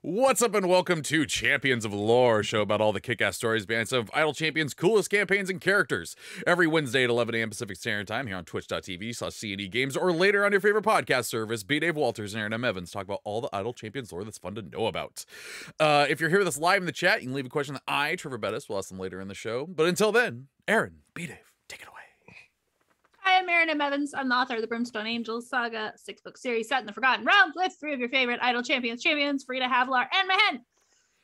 What's up and welcome to Champions of Lore, a show about all the kick-ass stories behind some of Idle Champions' coolest campaigns and characters. Every Wednesday at 11 a.m. Pacific Standard Time here on twitch.tv/CNE Games or later on your favorite podcast service, B. Dave Walters and Erin M. talk about all the Idle Champions lore that's fun to know about. If you're here with us live in the chat, you can leave a question that I, Treavor Bettis, will ask them later in the show. But until then, Erin, B. Dave, take it away. Hi, I'm Erin M. I'm the author of the Brimstone Angels Saga, 6-book series set in the Forgotten Realms with 3 of your favorite Idle Champions, Frida Havlar, and Mahen.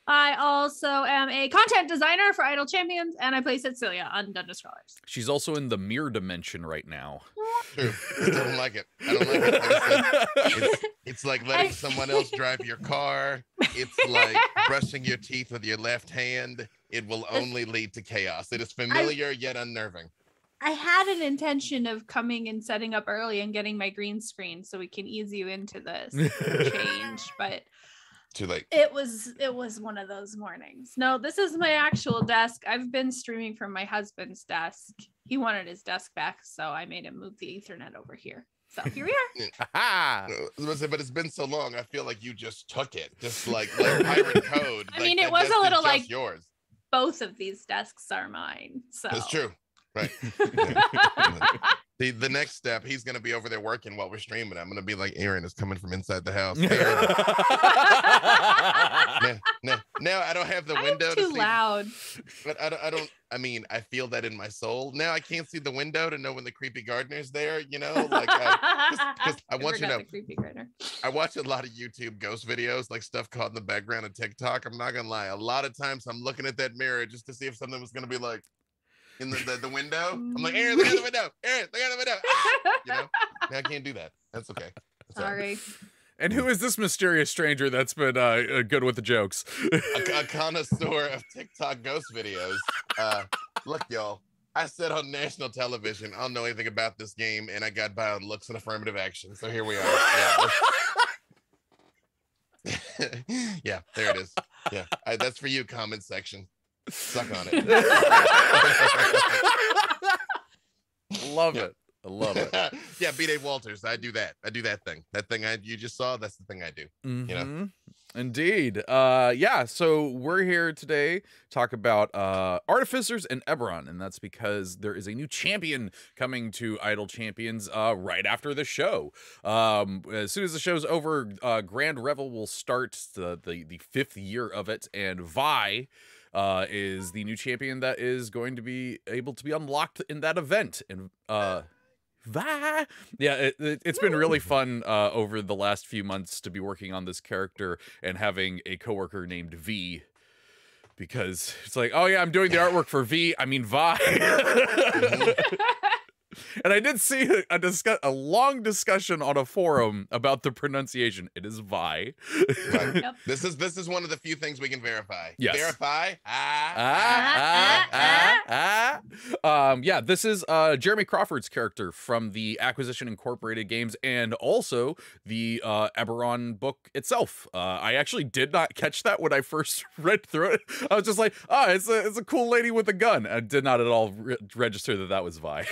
I also am a content designer for Idle Champions, and I play Cecilia on Dungeon Scrawlers. She's also in the mirror dimension right now. True. I don't like it. I don't like it. Like it's like letting someone else drive your car. It's like brushing your teeth with your left hand. It will only lead to chaos. It is familiar yet unnerving. I had an intention of coming and setting up early and getting my green screen so we can ease you into this change, but too late. It was one of those mornings. No, this is my actual desk. I've been streaming from my husband's desk. He wanted his desk back, so I made him move the Ethernet over here. So here we are. But it's been so long. I feel like you just took it, just like pirate code. I mean, it was a little like yours. Both of these desks are mine. So it's true. Right. The next step, he's going to be over there working while we're streaming. I'm going to be like, Erin is coming from inside the house. Now I don't have the window I'm too to see. Loud. But I mean, I feel that in my soul. Now I can't see the window to know when the creepy gardener's there, you know? Like, because I want you to know, creepy gardener. I watch a lot of YouTube ghost videos, like stuff caught in the background of TikTok. I'm not going to lie. A lot of times I'm looking at that mirror just to see if something was going to be like, in the window. I'm like, Erin, look out the window. Erin, look out the window. You know, now I can't do that. That's okay. Sorry. And who is this mysterious stranger that's been good with the jokes? a connoisseur of TikTok ghost videos. Look, y'all, I said on national television, I don't know anything about this game, and I got by on looks and affirmative action. So here we are. Yeah, yeah, there it is. Yeah, that's for you, comment section. Suck on it. Love it. I love it. Yeah, B. Dave Walters. I do that. I do that thing. That thing you just saw, that's the thing I do. Mm-hmm. You know? Indeed. Yeah, so we're here today to talk about Artificers and Eberron, and that's because there is a new champion coming to Idle Champions right after the show. As soon as the show's over, Grand Revel will start the 5th year of it, and Vi is the new champion that is going to be able to be unlocked in that event. And yeah, it's been really fun over the last few months to be working on this character and having a coworker named V, because it's like, oh yeah, I'm doing the artwork for Vi. I mean Vi. And I did see a long discussion on a forum about the pronunciation. It is Vi. Right. Yep. This is one of the few things we can verify. Yes. Verify. Yeah, this is Jeremy Crawford's character from the Acquisition Incorporated games and also the Eberron book itself. I actually did not catch that when I first read through it. I was just like, oh, it's a cool lady with a gun. I did not at all register that was Vi.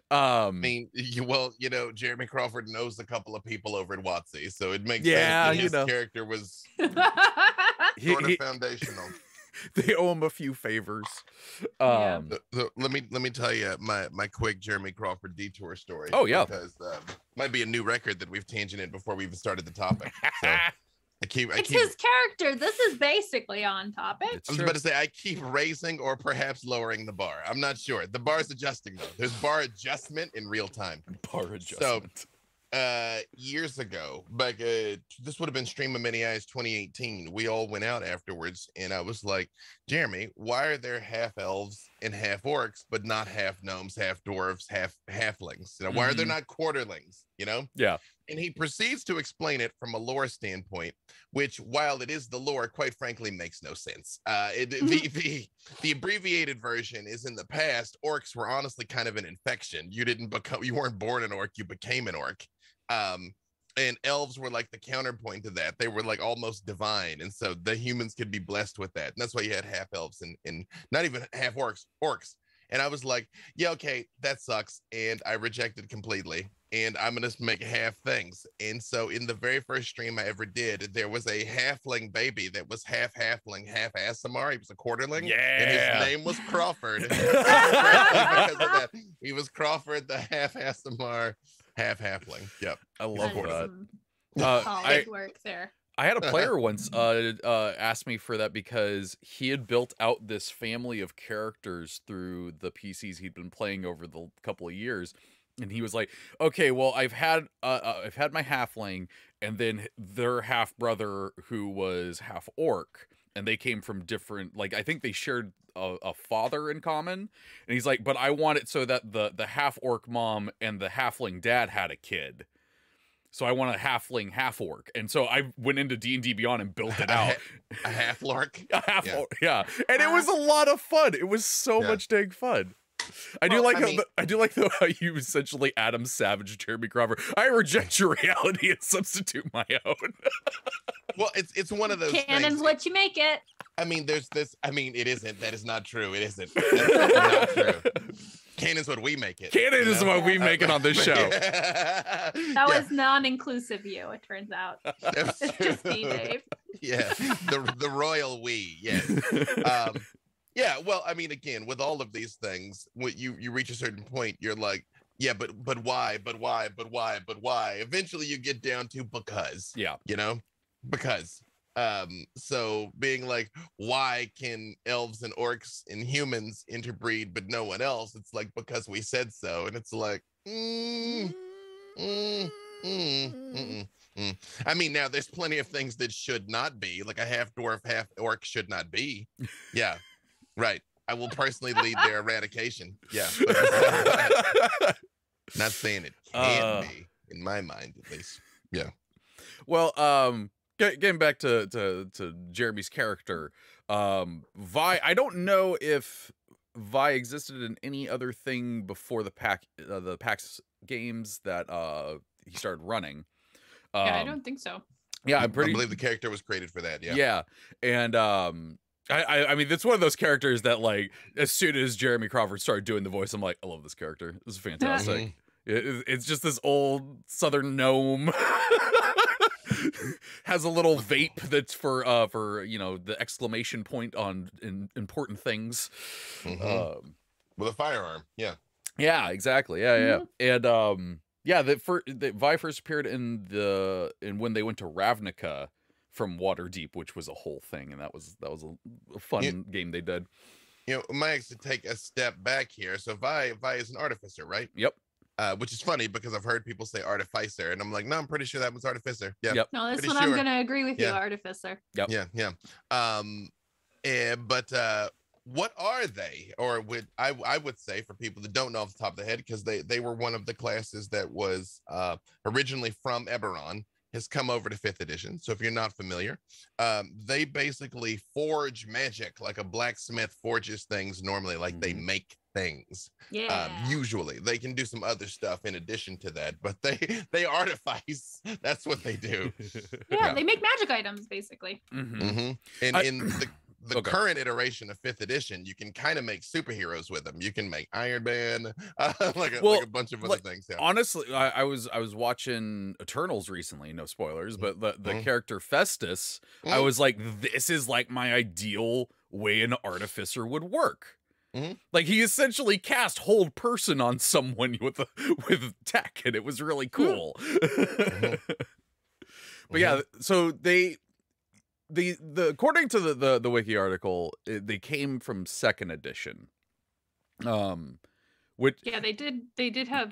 I mean, you know, Jeremy Crawford knows a couple of people over at WotC, so it makes sense that his character was sort of foundational. They owe him a few favors. So let me tell you my quick Jeremy Crawford detour story. Oh yeah, because might be a new record that we've tangented before we even started the topic. So it's his character. This is basically on topic. I was about to say, I keep raising or perhaps lowering the bar. I'm not sure. The bar is adjusting, though. There's bar adjustment in real time. Bar adjustment. So, years ago, like this would have been Stream of Many Eyes 2018. We all went out afterwards, and I was like, Jeremy, why are there half elves and half orcs, but not half gnomes, half dwarves, half halflings? You know, why are there not quarterlings? You know? Yeah. And he proceeds to explain it from a lore standpoint, which, while it is the lore, quite frankly, makes no sense. The abbreviated version is in the past. Orcs were honestly kind of an infection. You weren't born an orc, you became an orc. And elves were like the counterpoint to that. They were like almost divine, and so the humans could be blessed with that. And that's why you had half elves and not even half orcs. And I was like, yeah, okay, that sucks. And I rejected completely. and I'm gonna make half things. And so in the very first stream I ever did, there was a halfling baby that was half halfling, half Aasimar. He was a quarterling, and his name was Crawford. Because of that, he was Crawford, the half Aasimar, half halfling. Yep, I love that. Solid work there. I had a player once ask me for that because he had built out this family of characters through the PCs he'd been playing over the couple of years. And he was like, okay, well, I've had my halfling, and then their half brother who was half orc, and they came from different, like, I think they shared a father in common. And he's like, but I want it so that the half orc mom and the halfling dad had a kid. So I want a halfling, half orc, and so I went into D&D Beyond and built it out. A half lork, orc, yeah, and it was a lot of fun. It was so much dang fun. I do like how you essentially Adam Savage, Jeremy Crawford. I reject your reality and substitute my own. Well, it's one of those Canon's things. what you make it. I mean, there's this. I mean, it isn't. That is not true. It isn't. That's not true. Canon's what we make it. Canon is what we make it on this show. That was non-inclusive you, it turns out. It's just me, Dave. Yeah, the royal we. Yes. Yeah. Well, I mean, again, with all of these things, when you reach a certain point, you're like, yeah, but why? But why? But why? But why? Eventually, you get down to because. Yeah. You know, because. So being like, why can elves and orcs and humans interbreed but no one else? It's like, because we said so. And it's like, I mean, now there's plenty of things that should not be, like a half dwarf, half orc should not be. Yeah, right. I will personally lead their eradication. Yeah, but not saying it can be, in my mind at least. Yeah. Well, getting back to Jeremy's character, Vi, I don't know if Vi existed in any other thing before the PAX games that he started running. Yeah, I don't think so. Yeah, I believe the character was created for that. Yeah. Yeah, and I mean, it's one of those characters that, like, as soon as Jeremy Crawford started doing the voice, I'm like, I love this character. This is fantastic. It's just this old Southern gnome. Has a little vape that's for you know, the exclamation point on important things. With a firearm. Yeah exactly. And Vi first appeared in when they went to Ravnica from Waterdeep, which was a whole thing, and that was a fun game they did. You know, Mike, to take a step back here, so Vi is an artificer, right? Yep. Which is funny because I've heard people say Artificer, and I'm like, no, I'm pretty sure that was Artificer. Yeah. Yep. No, this one I'm gonna agree with you, Artificer. Yep. Yeah. But what are they? Or I would say, for people that don't know off the top of the head, because they were one of the classes that was originally from Eberron, has come over to 5th edition. So if you're not familiar, they basically forge magic like a blacksmith forges things normally, like they make things. Usually they can do some other stuff in addition to that, but they artifice. That's what they do. They make magic items basically. And in the current iteration of 5th edition, you can kind of make superheroes with them. You can make Iron Man, like a bunch of other things. Yeah. Honestly, I was watching Eternals recently. No spoilers, but the character Festus, I was like, this is like my ideal way an artificer would work. Like, he essentially cast hold person on someone with tech, and it was really cool. But yeah, so the according to the wiki article, they came from 2nd edition. Which they did have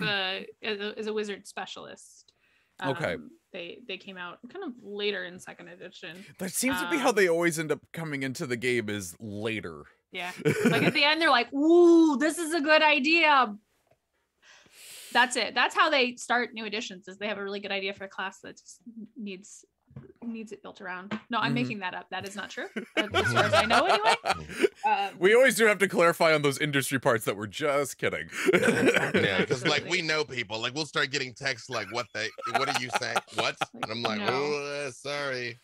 as a wizard specialist. Okay. They came out kind of later in 2nd edition. That seems to be how they always end up coming into the game, is later. Yeah. Like at the end, they're like, ooh, this is a good idea. That's it. That's how they start new editions, is they have a really good idea for a class that just needs it built around. No, I'm making that up. That is not true. As far as I know, anyway. We always do have to clarify on those industry parts that we're just kidding. Yeah, because like we know people, like we'll start getting texts like, what are you saying? What? And I'm like, oh, sorry.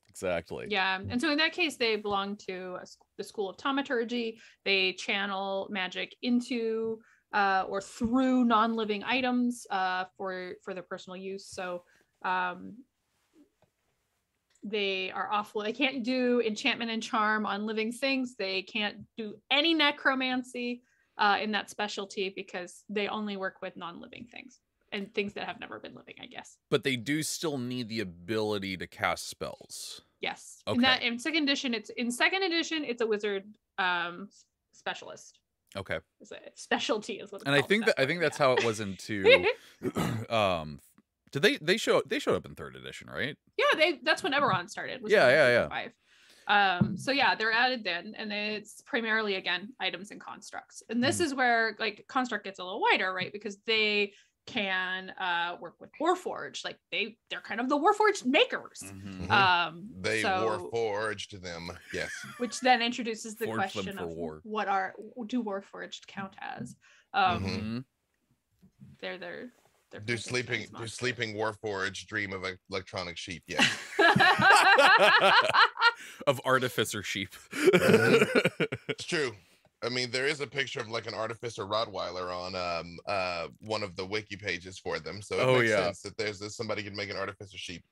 Exactly. Yeah, and so in that case, they belong to the School of Thaumaturgy. They channel magic into or through non-living items for their personal use. So they are awful. They can't do enchantment and charm on living things. They can't do any necromancy in that specialty because they only work with non-living things and things that have never been living, I guess. But they do still need the ability to cast spells. Yes. Okay. In second edition, it's a wizard specialist. Okay. It's a specialty is what it's and I called. think that's how it was in two. Did they showed up in third edition, right? Yeah, that's when Eberron started. Yeah. 5. So yeah, they're added then, and it's primarily again items and constructs. And this is where like construct gets a little wider, right? Because they can work with Warforged. Like they're kind of the Warforged makers. They Warforged them, yes. Which then introduces the Forged question of war. what do Warforged count as? They're do sleeping Warforged dream of electronic sheep, yeah. Of Artificer sheep. It's true. I mean, there is a picture of like an Artificer Rottweiler on one of the wiki pages for them, so it makes sense that there's somebody can make an Artificer sheep.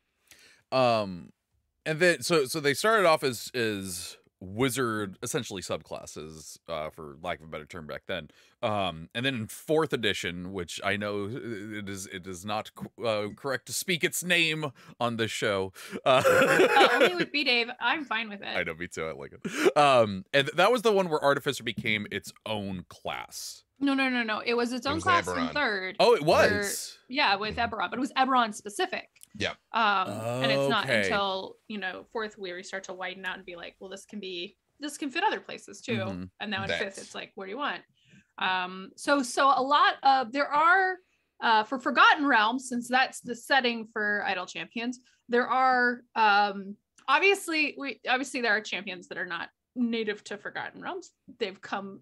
And then so they started off as wizard, essentially subclasses, for lack of a better term back then. And then in 4th edition, which I know it is not correct to speak its name on this show. Only with B Dave, I'm fine with it. I know, me too. I like it. And that was the one where Artificer became its own class. No. It was its own class Eberron. in 3rd. Oh, it was. With Eberron, but it was Eberron specific. Yeah. And it's not until 4th where we start to widen out and be like, well, this can fit other places too. And now in 5th, it's like, where do you want? So a lot of there are for Forgotten Realms, since that's the setting for Idle Champions, there are obviously there are champions that are not native to Forgotten Realms. They've come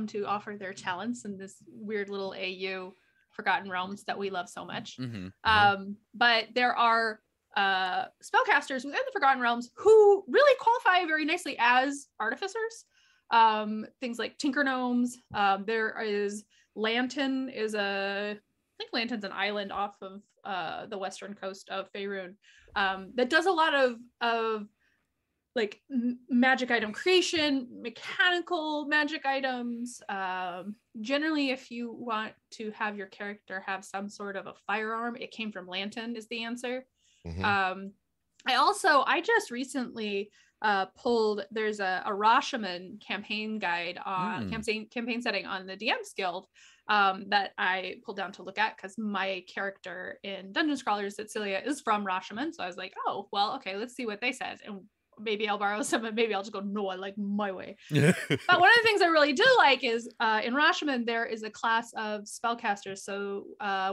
to offer their talents in this weird little AU Forgotten Realms that we love so much. But there are spellcasters within the Forgotten Realms who really qualify very nicely as artificers. Things like Tinker Gnomes. There is Lantern I think Lantern's an island off of the western coast of Faerun that does a lot of like magic item creation, mechanical magic items. Generally, if you want to have your character have some sort of a firearm, it came from Lantern is the answer. I just recently pulled, there's a Rashomon campaign guide on campaign setting on the DM's Guild that I pulled down to look at because my character in Dungeon Scrawlers, Cecilia, is from Rashomon. So I was like, oh, well, okay, let's see what they said. And maybe I'll borrow some, and maybe I'll just go, no, I like my way. But one of the things I really do like is in Rashomon, there is a class of spellcasters. So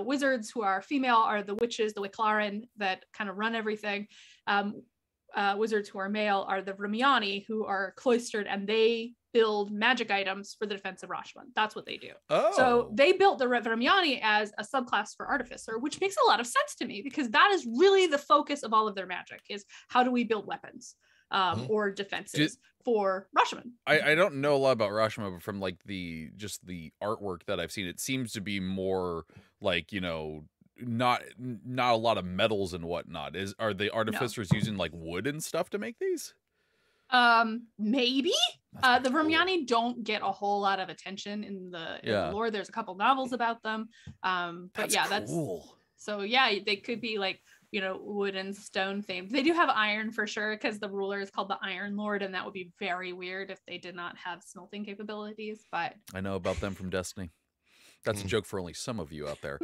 wizards who are female are the witches, the Wicklaren that kind of run everything. Wizards who are male are the Vrimiani, who are cloistered, and they build magic items for the defense of Rashomon. That's what they do. So they built the Vrimiani as a subclass for Artificer, which makes a lot of sense to me because that is really the focus of all of their magic is how do we build weapons or defenses for Rashomon. I don't know a lot about Rashomon, but from like the artwork that I've seen, it seems to be more like, not a lot of metals and whatnot. Are the artificers using like wood and stuff to make these? Maybe the Vrimiani don't get a whole lot of attention in the lore. There's a couple novels about them, but that's cool. So they could be like wood and stone themed. They do have iron for sure because the ruler is called the Iron Lord, and that would be very weird if they did not have smelting capabilities. But I know about them from Destiny. That's a joke for only some of you out there.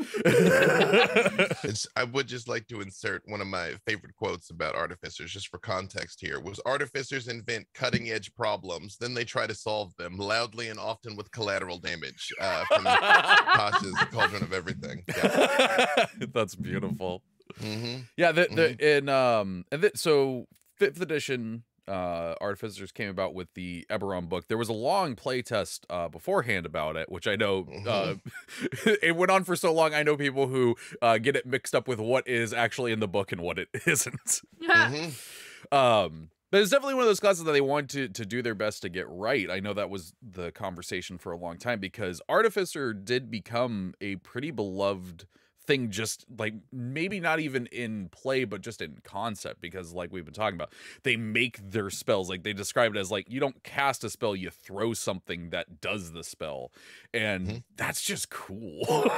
I would just like to insert one of my favorite quotes about Artificers, just for context here, was Artificers invent cutting-edge problems, then they try to solve them loudly and often with collateral damage from Tasha's Cauldron of Everything. Yeah. That's beautiful. So 5th edition Artificers came about with the Eberron book. There was a long playtest beforehand about it, which I know it went on for so long. I know people who get it mixed up with what is actually in the book and what it isn't. But it's definitely one of those classes that they want to do their best to get right. I know that was the conversation for a long time, because Artificer did become a pretty beloved thing, just like maybe not even in play, but just in concept, because like we've been talking about, they make their spells, like they describe it as like, you don't cast a spell, you throw something that does the spell, and that's just cool.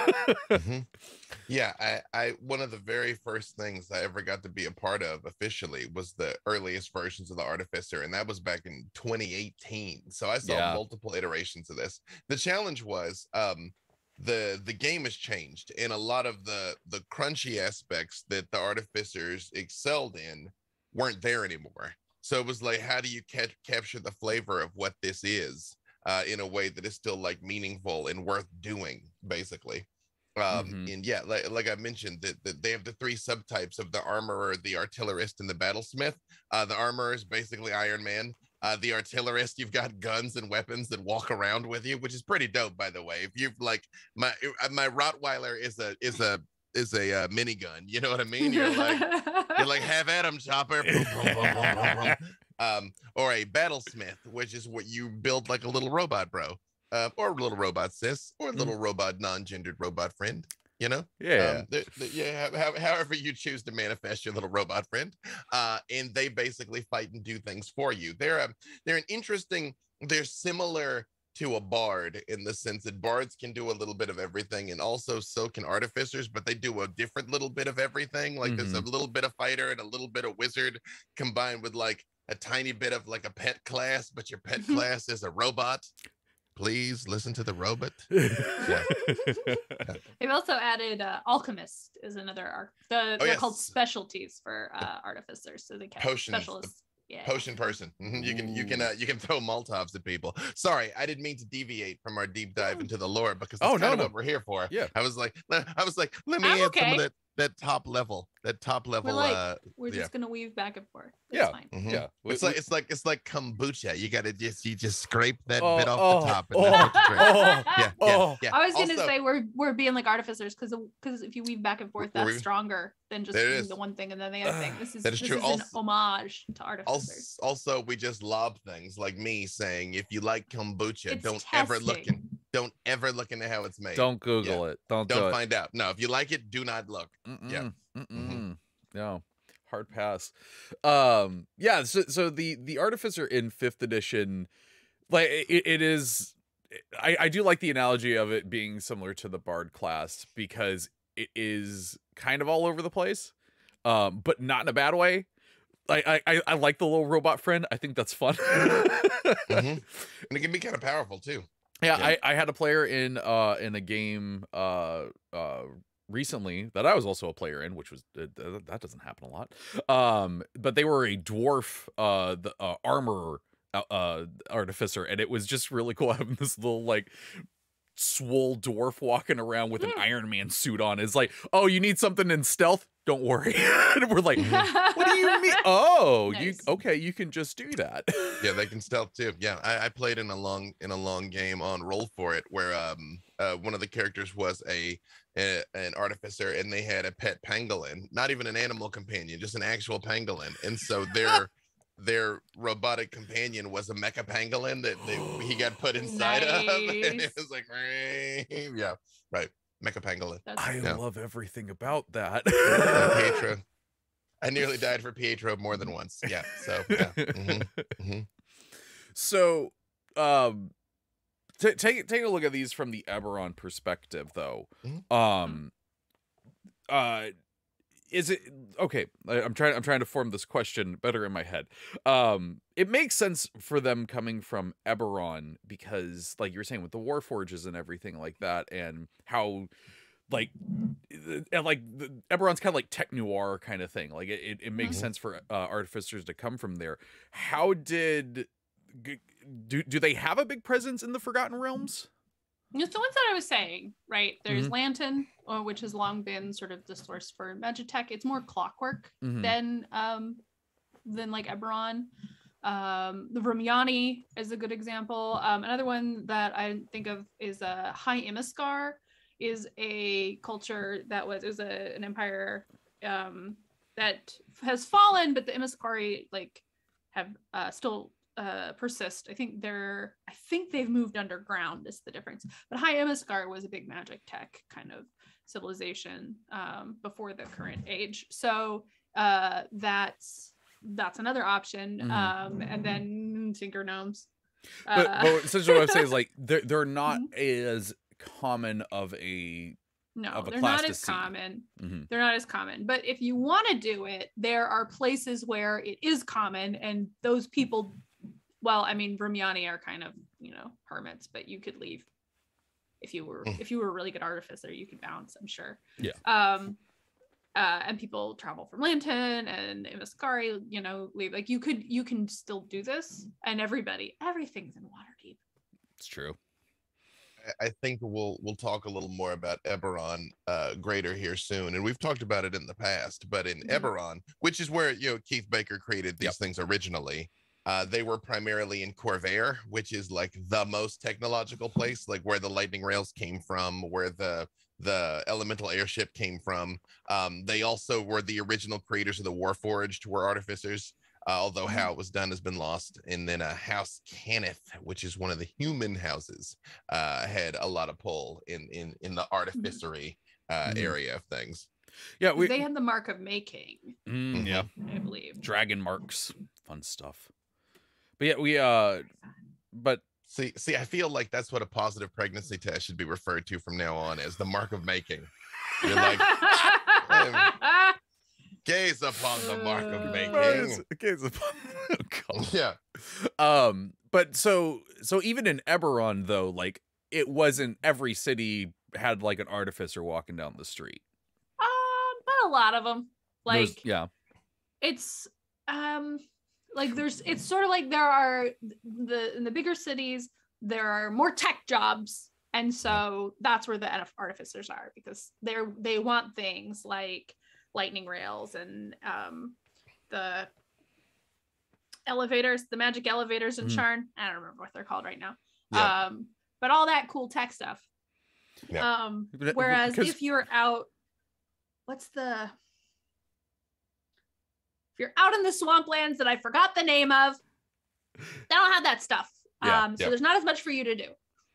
Yeah, I one of the very first things I ever got to be a part of officially was the earliest versions of the Artificer, and that was back in 2018. So I saw multiple iterations of this. The challenge was the game has changed, and a lot of the crunchy aspects that the Artificers excelled in weren't there anymore. So it was like, how do you capture the flavor of what this is in a way that is still like meaningful and worth doing, basically. And yeah, like I mentioned, that they have the three subtypes of the armorer, the artillerist, and the battlesmith. The armorer is basically Iron Man. The artillerist, you've got guns and weapons that walk around with you, which is pretty dope, by the way. If you've like my Rottweiler is a minigun, you know what I mean? You're like have at 'em, chopper. Or a battlesmith, which is what you build like a little robot bro, or a little robot sis, or a little robot non-gendered robot friend. You know, however you choose to manifest your little robot friend, and they basically fight and do things for you. They're an interesting. They're similar to a bard in the sense that bards can do a little bit of everything, and also so can artificers, but they do a different little bit of everything. Like there's a little bit of fighter and a little bit of wizard combined with like a tiny bit of like a pet class, but your pet class is a robot. Please listen to the robot. They've also added alchemist is another arc. They're called specialties for artificers, so they can specialists. Yeah. Potion person. You can throw Molotovs at people. Sorry, I didn't mean to deviate from our deep dive into the lore, because that's kind of what we're here for. Yeah. I was like, let me add some of that top level. We're just gonna weave back and forth. It's fine. Yeah. It's like kombucha. You just scrape that bit off the top. And that's what you drink. I was gonna say we're being like artificers because if you weave back and forth, that's stronger than just doing the one thing and then the other thing. This is an homage to artificers. Also, we just lob things, like me saying, if you like kombucha, don't ever look into how it's made. Don't Google it. Don't find out. No, if you like it, do not look. No, hard pass. So the Artificer in 5th edition, like it is, I do like the analogy of it being similar to the Bard class, because it is kind of all over the place, but not in a bad way. I like the little robot friend. I think that's fun. And it can be kind of powerful too. Yeah. I had a player in a game recently that I was also a player in, which was that doesn't happen a lot. But they were a dwarf, the armorer artificer, and it was just really cool having this little like swole dwarf walking around with an Iron Man suit on. It's like, oh, you need something in stealth? Don't worry. And we're like, what do you mean? Oh, nice. You can just do that. Yeah, they can stealth too. Yeah, I played in a long game on Roll For It where one of the characters was an artificer, and they had a pet pangolin, not even an animal companion, just an actual pangolin, and so their robotic companion was a mecha pangolin that he got put inside of, and it was like, yeah, right, mecha pangolin. I love everything about that. Pietro, I nearly died for Pietro more than once. Yeah, so yeah. So take a look at these from the Eberron perspective, though. Is it okay? I'm trying to form this question better in my head. It makes sense for them coming from Eberron because, like you were saying, with the Warforges and everything like that, and how Eberron's kind of like tech noir kind of thing. Like it makes sense for artificers to come from there. How do they have a big presence in the Forgotten Realms? It's the ones that I was saying, right? There's Lantern, which has long been sort of the source for Magitech. It's more clockwork than like Eberron. The Romyani is a good example. Another one that I think of is High Imiskar, is a culture that was an empire that has fallen, but the Imiskari have still persist. I think they've moved underground is the difference. But High Emiskar was a big magic tech kind of civilization before the current age. So that's another option. And then Tinker Gnomes. But essentially what I'm saying is like they're not as common of a they're class not to as see. common. They're not as common. But if you want to do it, there are places where it is common, and those people, well, I mean, Brimiani are kind of, hermits, but you could leave if you were a really good artificer. You could bounce, I'm sure. Yeah. And people travel from Lantern and Emiskari, leave. Like you can still do this, and everything's in Waterdeep. It's true. I think we'll talk a little more about Eberron greater here soon, and we've talked about it in the past. But in Eberron, which is where Keith Baker created these things originally, they were primarily in Corvair, which is like the most technological place, like where the lightning rails came from, where the elemental airship came from. They also were the original creators of the Warforged, were artificers. Although how it was done has been lost. And then House Cannith, which is one of the human houses, had a lot of pull in the artificery area of things. Yeah, they had the mark of making. Yeah, I believe dragon marks, fun stuff. But but see, I feel like that's what a positive pregnancy test should be referred to from now on, as the mark of making. You're like, gaze upon the mark of making. Gaze upon. Oh, God. Yeah. But so even in Eberron though, like it wasn't every city had like an artificer walking down the street. But a lot of them, like it's like it's sort of like there are in the bigger cities there are more tech jobs, and so that's where the artificers are, because they want things like lightning rails and the elevators, the magic elevators in Sharn. I don't remember what they're called right now. But all that cool tech stuff. Whereas if you're out, if you're out in the swamplands that I forgot the name of, they don't have that stuff. So there's not as much for you to do.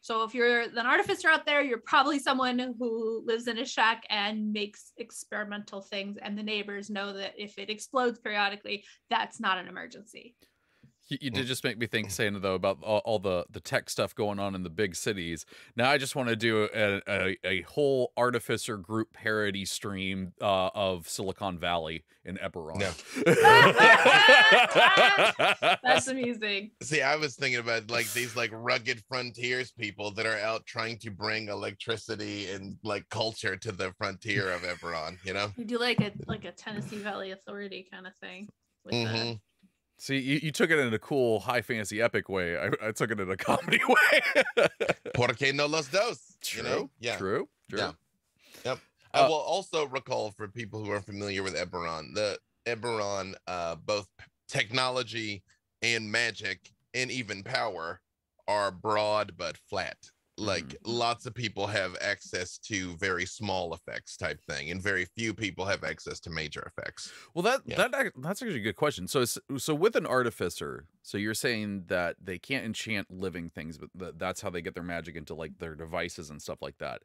So if you're an artificer out there, you're probably someone who lives in a shack and makes experimental things, and the neighbors know that if it explodes periodically, that's not an emergency. You did just make me think, saying though about all the tech stuff going on in the big cities. Now I just want to do a whole artificer group parody stream of Silicon Valley in Eberron. No. That's amusing. See, I was thinking about like these like rugged frontiers people that are out trying to bring electricity and like culture to the frontier of Eberron. You do like a Tennessee Valley Authority kind of thing with the. See, you took it in a cool high fantasy epic way. I took it in a comedy way. Porque no los dos. True. Yeah. True. Yeah. Yep. I will also recall, for people who are familiar with Eberron, the Eberron, both technology and magic and even power are broad but flat. Like lots of people have access to very small effects type thing, and very few people have access to major effects. Well, that's actually a good question. So with an artificer, so you're saying that they can't enchant living things, but that's how they get their magic into like their devices and stuff like that.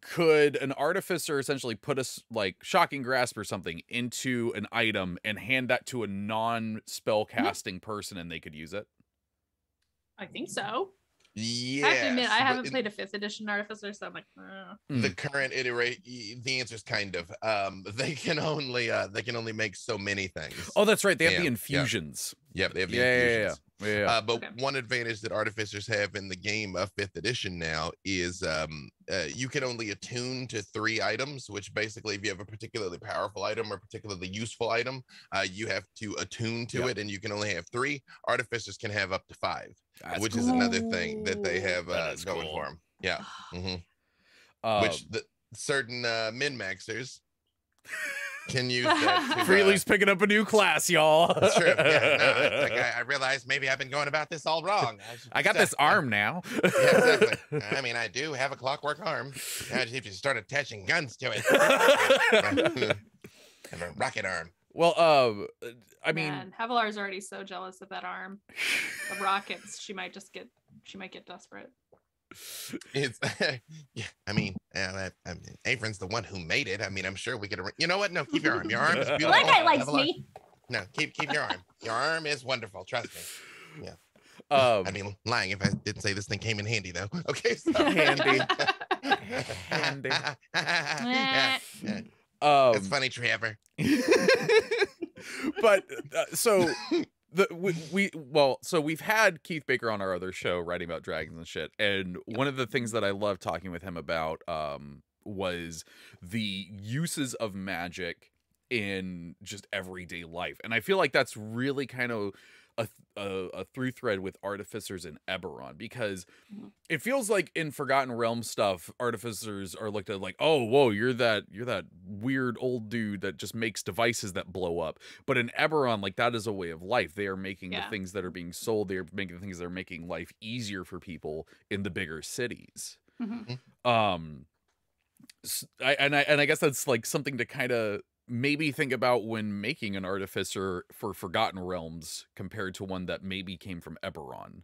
Could an artificer essentially put a like shocking grasp or something into an item and hand that to a non-spell casting person, and they could use it? I think so. Yeah, I have to admit, I haven't played a 5th edition Artificer, so I'm like, the current iteration. The answer is kind of they can only make so many things. Oh, that's right. They have the infusions. Yep, they have the infusions. Yeah. But one advantage that artificers have in the game of 5th edition now is you can only attune to 3 items, which basically, if you have a particularly powerful item or particularly useful item, you have to attune to it, and you can only have 3. Artificers can have up to 5. Which is another thing that they have going for them. Yeah. Which certain min-maxers can use that to, Freely's picking up a new class, y'all. That's true. Yeah, no, I realized maybe I've been going about this all wrong. I got this arm now. Yeah, exactly. I mean, I do have a clockwork arm. I just have to start attaching guns to it. I have a rocket arm. Well, I mean, Man, Havilar's already so jealous of that arm. The rockets, she might get desperate. It's yeah. I mean, Avron's the one who made it. I mean, I'm sure we could. You know what? No, keep your arm. Your arm is beautiful. That guy likes me. No, keep your arm. Your arm is wonderful. Trust me. Yeah. I'd be lying if I didn't say this thing came in handy, though. Okay, so handy. Handy. Yeah. It's funny, Treavor. But so we've had Keith Baker on our other show writing about dragons and shit, and one of the things that I love talking with him about was the uses of magic in just everyday life, and I feel like that's really kind of a through thread with Artificers and Eberron, because it feels like in Forgotten Realms stuff, Artificers are looked at like, oh, whoa, you're that weird old dude that just makes devices that blow up. But in Eberron, like, that is a way of life. They are making the things that are being sold. They are making the things that are making life easier for people in the bigger cities. I guess that's like something to kind of maybe think about when making an Artificer for Forgotten Realms compared to one that maybe came from Eberron.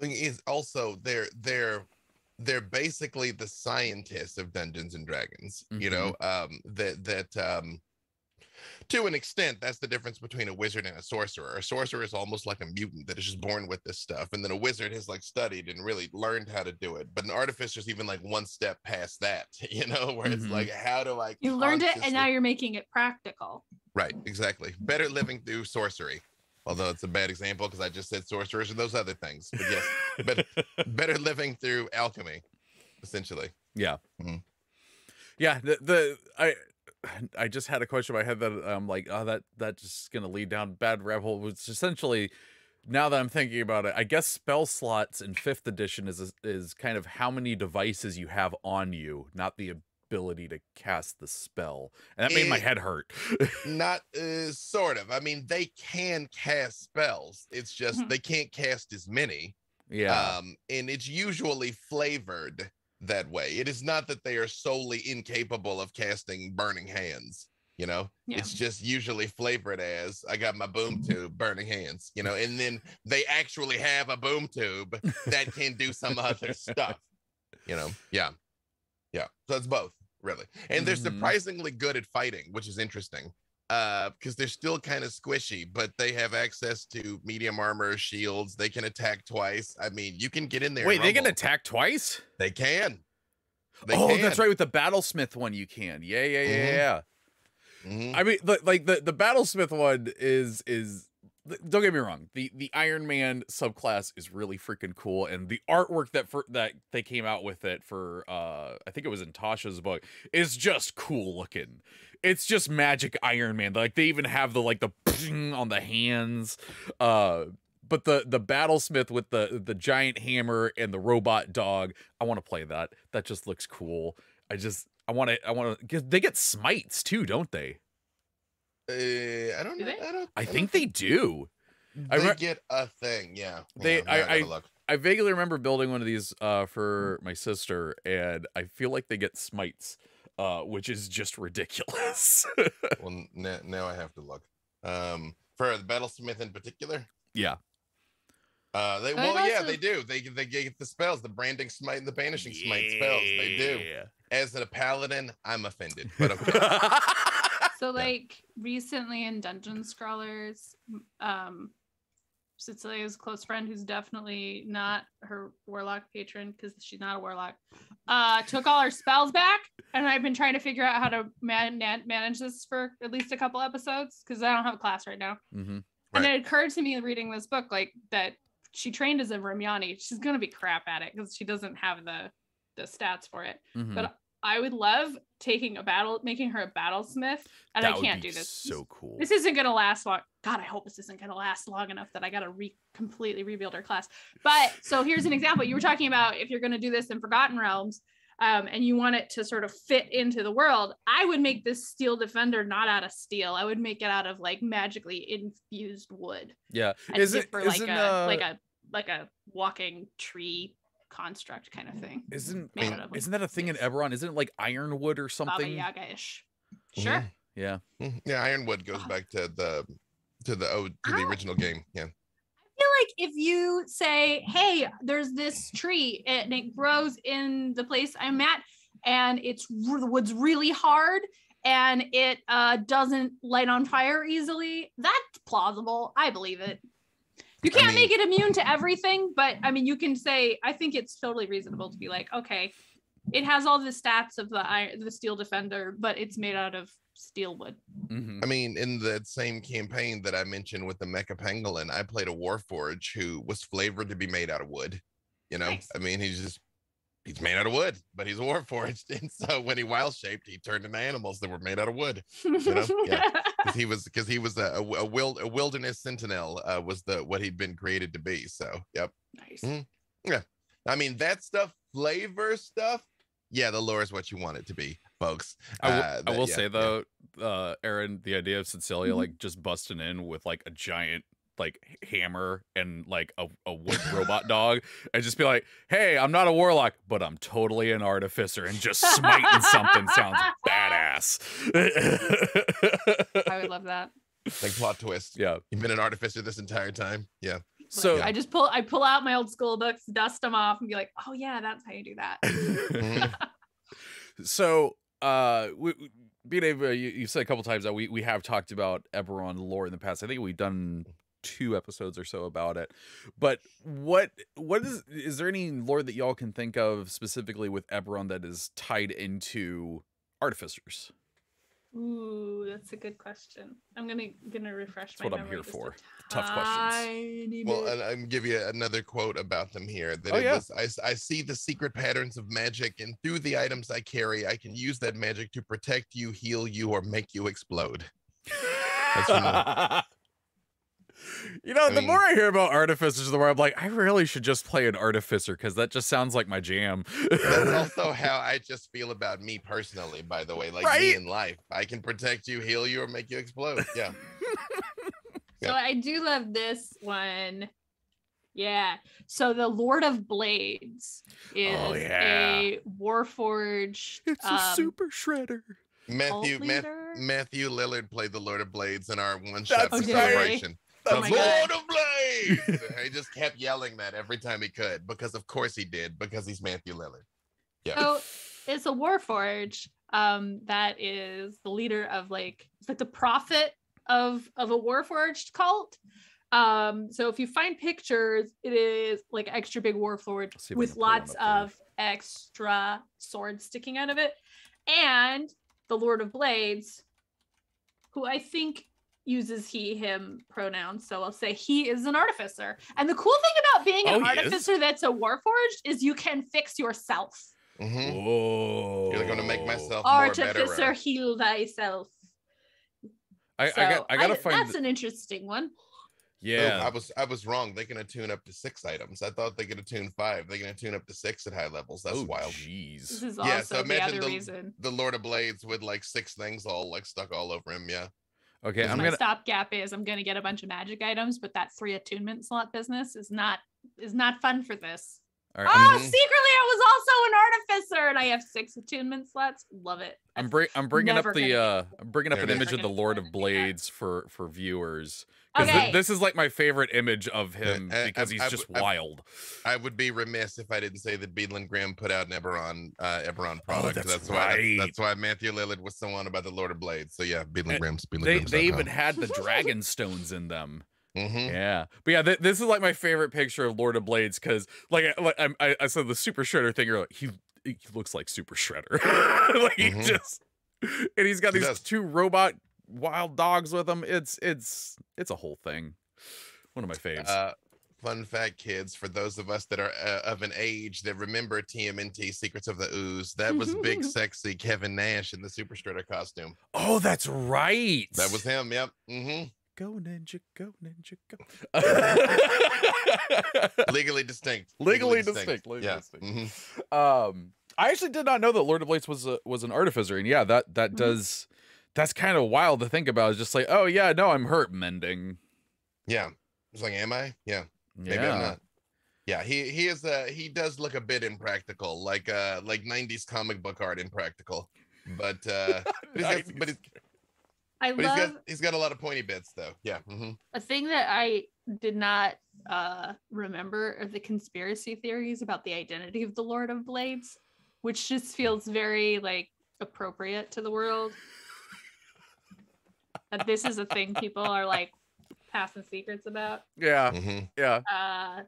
Thing is also they're basically the scientists of Dungeons and Dragons. You know, to an extent, that's the difference between a wizard and a sorcerer. A sorcerer is almost like a mutant that is just born with this stuff, and then a wizard has like studied and really learned how to do it. But an artificer is even like one step past that, you know, where it's like, how do I? You learned it, and now you're making it practical. Right, exactly. Better living through sorcery. Although it's a bad example because I just said sorcerers and those other things. But yes, better living through alchemy, essentially. Yeah. Yeah. I just had a question in my head that I'm like, oh, that's just gonna lead down bad rabbit hole. Which essentially, now that I'm thinking about it, I guess spell slots in 5th edition is kind of how many devices you have on you, not the ability to cast the spell. And that made my head hurt. Not sort of. I mean, they can cast spells. It's just they can't cast as many. Yeah. And it's usually flavored that way. It is not that they are solely incapable of casting burning hands, you know. It's just usually flavored as, I got my boom tube, burning hands, you know, and then they actually have a boom tube that can do some other stuff, you know. Yeah So it's both, really. And they're surprisingly good at fighting, which is interesting, because they're still kind of squishy, but they have access to medium armor, shields. They can attack twice. I mean, you can get in there. Wait, they can attack twice? They can. That's right. With the Battlesmith one, you can. Yeah. I mean, the Battlesmith one is don't get me wrong. The Iron Man subclass is really freaking cool, and the artwork that they came out with it for I think it was in Tasha's book is just cool looking. It's just magic Iron Man. Like, they even have the ping on the hands. But the Battlesmith with the giant hammer and the robot dog, I want to play that. That just looks cool. I want to. They get smites too, don't they? I don't know. I think they do. They get a thing, yeah. I vaguely remember building one of these for my sister, and I feel like they get smites, which is just ridiculous. Well, now I have to look. For the Battlesmith in particular. Yeah. They do. They get the spells, the branding smite and the banishing smite spells. They do. As a paladin, I'm offended, but okay. So recently in Dungeon Scrawlers, Cecilia's close friend, who's definitely not her warlock patron because she's not a warlock, took all her spells back, and I've been trying to figure out how to manage this for at least a couple episodes because I don't have a class right now. And it occurred to me reading this book that she trained as a Ramyani. She's gonna be crap at it because she doesn't have the stats for it. But I would love making her a battlesmith, and I can't do this. So cool. This isn't gonna last long. God, I hope this isn't gonna last long enough that I gotta completely rebuild her class. But so here's an example. You were talking about if you're gonna do this in Forgotten Realms, and you want it to sort of fit into the world. I would make this steel defender not out of steel. I would make it out of magically infused wood. Yeah, is it for like a walking tree construct kind of thing? Isn't that a thing in Eberron? Isn't it like ironwood or something? Baba Yaga-ish. Sure. Yeah. Yeah, Ironwood goes back to the original game. Yeah. I feel like if you say, hey, there's this tree and it grows in the place I'm at, and the wood's really hard and it doesn't light on fire easily, that's plausible. I believe it. You can't make it immune to everything, but I mean, you can say, I think it's totally reasonable to be like, okay, it has all the stats of the steel defender, but it's made out of steel wood. I mean, in that same campaign that I mentioned with the Mecha Pangolin, I played a Warforged who was flavored to be made out of wood. You know, nice. I mean, he's made out of wood, but he's Warforged, and so when he wild shaped, he turned into animals that were made out of wood. You know, yeah, because he was a wilderness sentinel was what he'd been created to be. So, yep. Nice. Yeah, I mean that stuff, flavor stuff. Yeah, the lore is what you want it to be, folks. I will say though, Erin, the idea of Cecilia like just busting in with like a giant like hammer and like a wood robot dog and just be like, hey, I'm not a warlock, but I'm totally an artificer, and just smiting something sounds badass. I would love that. Like plot twist. Yeah. You've been an artificer this entire time. Yeah. So I pull out my old school books, dust them off, and be like, oh yeah, that's how you do that. So being able, you said a couple times that we have talked about Eberron lore in the past. I think we've done 2 episodes or so about it, but what is there any lore that y'all can think of specifically with Eberron that is tied into artificers? Ooh, that's a good question. I'm gonna refresh my memory. That's what I'm here for. Tough questions. Well, and I'm give you another quote about them here. That I see the secret patterns of magic, and through the items I carry, I can use that magic to protect you, heal you, or make you explode. That's you know, the more I hear about artificers, the more I'm like, I really should just play an artificer, because that just sounds like my jam. That's also how I just feel about me personally, by the way. Like me in life, I can protect you, heal you, or make you explode. Yeah. So I do love this one. Yeah. So the Lord of Blades is a Warforged. It's a super shredder. Matthew Lillard played the Lord of Blades in our one-shot celebration. The Lord of Blades! He just kept yelling that every time he could, because of course he did, because he's Matthew Lillard. Yeah. So it's a Warforged that is the leader of it's like the prophet of a Warforged cult. So if you find pictures, it is like extra big Warforged with lots of extra swords sticking out of it. And the Lord of Blades, who I think uses he, him pronouns. So I'll say he is an artificer. And the cool thing about being an artificer that's a Warforged is you can fix yourself. Whoa. You're going to make myself Artificer, more better. heal thyself. I gotta find that's an interesting one. Yeah. Oh, I was wrong. They're gonna tune up to 6 items. I thought they're gonna tune 5. They're gonna tune up to 6 at high levels. That's wild. Jeez. This is also so the imagine other reason. The Lord of Blades with 6 things all stuck all over him. Yeah. Okay, my stopgap is I'm gonna get a bunch of magic items, but that 3 attunement slot business is not fun for this. All right, secretly I was also an artificer and I have 6 attunement slots. Love it. I'm bringing up an image of the Lord of Blades for viewers. Okay. This is like my favorite image of him because he's just wild. I would be remiss if I didn't say that Beadland Graham put out an Eberron product. Oh, that's right. That's why Matthew Lillard was so on about the Lord of Blades. So yeah, Beadland Graham's. They even had the dragon stones in them. Mm-hmm. Yeah, but yeah, this is like my favorite picture of Lord of Blades because I said the Super Shredder thing. You're like, he looks like Super Shredder. He just, and he's got these 2 robot wild dogs with him. It's a whole thing. One of my faves. Fun fact, kids, for those of us that are of an age that remember TMNT Secrets of the Ooze, that was big sexy Kevin Nash in the Super Shredder costume. Oh, that's right. That was him. Yep. Go ninja, go ninja, go. Legally distinct. Legally distinct. I actually did not know that Lord of Blades was an artificer, and yeah, that does. That's kind of wild to think about. It's just like, oh yeah, no, I'm hurt mending. Yeah, it's like, am I? Yeah, maybe I'm not. Yeah, he does look a bit impractical, like 90s comic book art impractical, but he's got a lot of pointy bits though. Yeah. A thing that I did not remember are the conspiracy theories about the identity of the Lord of Blades, which just feels very like appropriate to the world. That this is a thing people are like passing secrets about. Yeah. Yeah.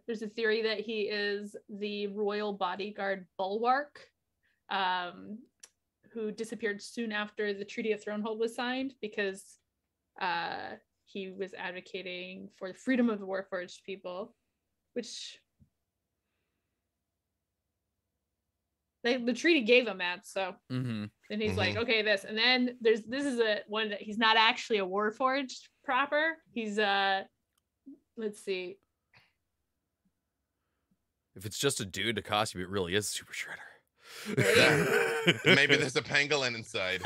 There's a theory that he is the royal bodyguard Bulwark, who disappeared soon after the Treaty of Thronehold was signed because he was advocating for the freedom of the Warforged people, which the treaty gave him that. So then he's like, okay, this, and then this is a one that he's not actually a Warforged proper. He's let's see. If it's just a dude, a costume, it really is Super Shredder. Maybe there's a pangolin inside.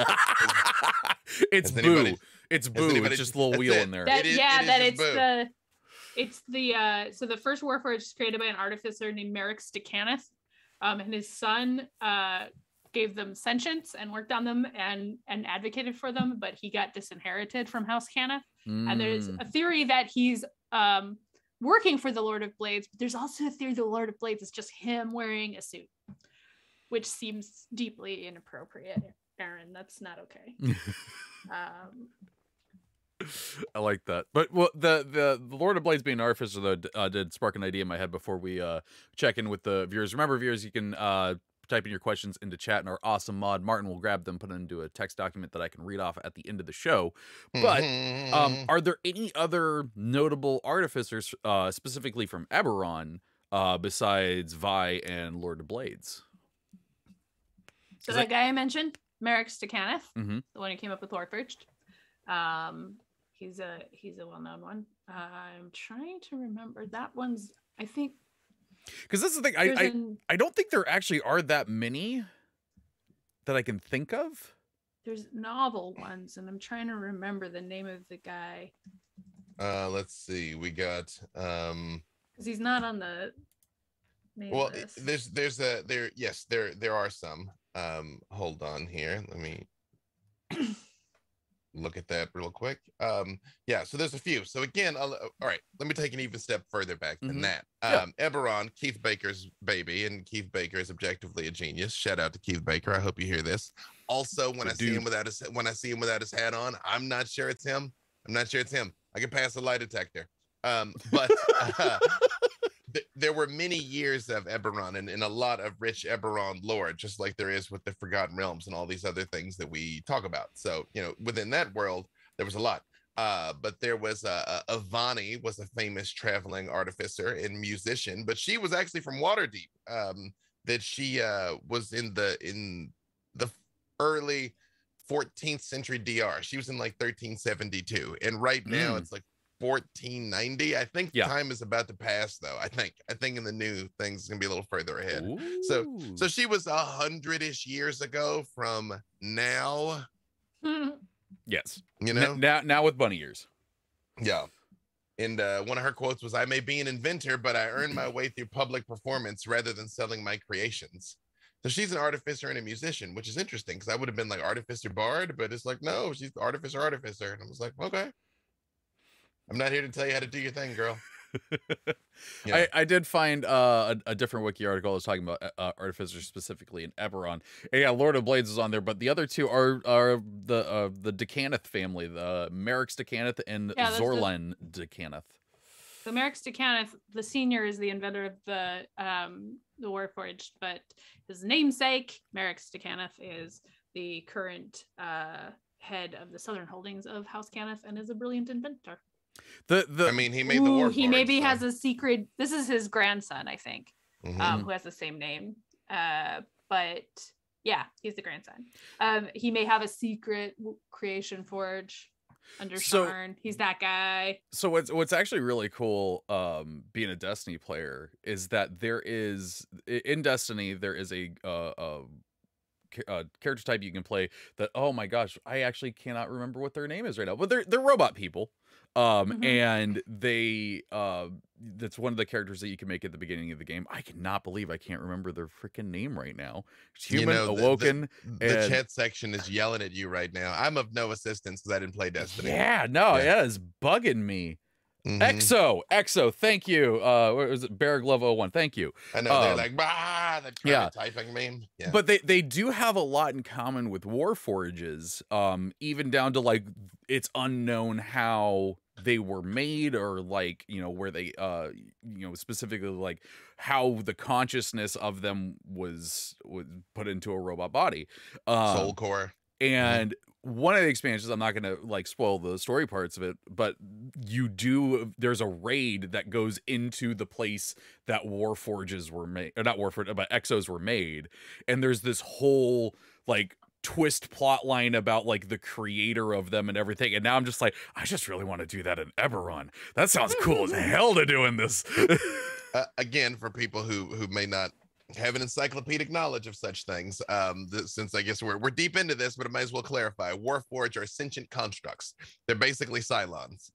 It's Boo. It's Boo. It's just a little wheel in there. It's the so the first Warforged was created by an artificer named Merrick Stecanis, and his son gave them sentience and worked on them and advocated for them, but he got disinherited from House Cannith. And there's a theory that he's working for the Lord of Blades, but there's also a theory the Lord of Blades is just him wearing a suit, which seems deeply inappropriate. Erin, that's not okay. I like that. But well, the Lord of Blades being an artificer though did spark an idea in my head before we check in with the viewers. Remember, viewers, you can type in your questions into chat, and our awesome mod Martin will grab them, put it into a text document that I can read off at the end of the show. But are there any other notable artificers, specifically from Eberron, besides Vi and Lord of Blades? So that guy I mentioned, Merrick Stecanis, the one who came up with Warforged. He's a well-known one. I'm trying to remember that one's. I think because that's the thing. I don't think there actually are that many that I can think of. There's novel ones, and I'm trying to remember the name of the guy. Let's see. We got because he's not on the main list. there are some. Hold on here. Let me look at that real quick. Yeah, so there's a few. So again, all right, let me take an even step further back than that. Eberron, Keith Baker's baby, and Keith Baker is objectively a genius. Shout out to Keith Baker. I hope you hear this. Also, when I see him without his hat on, I'm not sure it's him. I can pass a lie detector. But there were many years of Eberron and a lot of rich Eberron lore, just like there is with the Forgotten Realms and all these other things that we talk about. So, within that world, there was a lot. But there was Avani was a famous traveling artificer and musician, but she was actually from Waterdeep. That she was in the early 14th century DR. She was in like 1372, and right now it's like 1490. I think time is about to pass though. I think in the new things it's gonna be a little further ahead. Ooh. So she was 100-ish years ago from now. Yes. Now with bunny ears. Yeah. And one of her quotes was, "I may be an inventor, but I earn my way through public performance rather than selling my creations." So she's an artificer and a musician, which is interesting because I would have been like artificer bard, but it's like, no, she's artificer. And I was like, okay. I'm not here to tell you how to do your thing, girl. I did find a different wiki article that was talking about artificers specifically in Eberron. And yeah, Lord of Blades is on there, but the other two are the Decanith family, the Merrick Stecanis and Zorlan Decanith. So Merrick Stecanis, the senior, is the inventor of the Warforged, but his namesake, Merrick Stecanis, is the current head of the southern holdings of House Cannith and is a brilliant inventor. He made the Warforged. He maybe has a secret. This is his grandson, I think, who has the same name. But yeah, he's the grandson. He may have a secret creation forge under Sharn. He's that guy. So what's actually really cool, being a Destiny player, is that there is in Destiny there is a character type you can play that, oh my gosh, I actually cannot remember what their name is right now, but they're robot people. And they that's one of the characters that you can make at the beginning of the game. I cannot believe I can't remember their freaking name right now. It's human, awoken. The chat section is yelling at you right now. I'm of no assistance because I didn't play Destiny. Yeah, no, yeah, it's bugging me. Exo, thank you. What was it? Bear Glove 01, thank you. I know they're like, bah, the typing meme. Yeah. But they do have a lot in common with Warforges, even down to like it's unknown how they were made, or like, you know, where they you know, specifically like how the consciousness of them was put into a robot body. Soul core. And one of the expansions, I'm not going to like spoil the story parts of it, but there's a raid that goes into the place that Warforges were made, or not Warforges, but Exos were made. And there's this whole like twist plot line about like the creator of them and everything. And now I'm just like, I just really want to do that in Eberron. That sounds cool as hell to do in this. Again, for people who may not have an encyclopedic knowledge of such things, since I guess we're deep into this, but I might as well clarify. Warforged are sentient constructs. They're basically Cylons.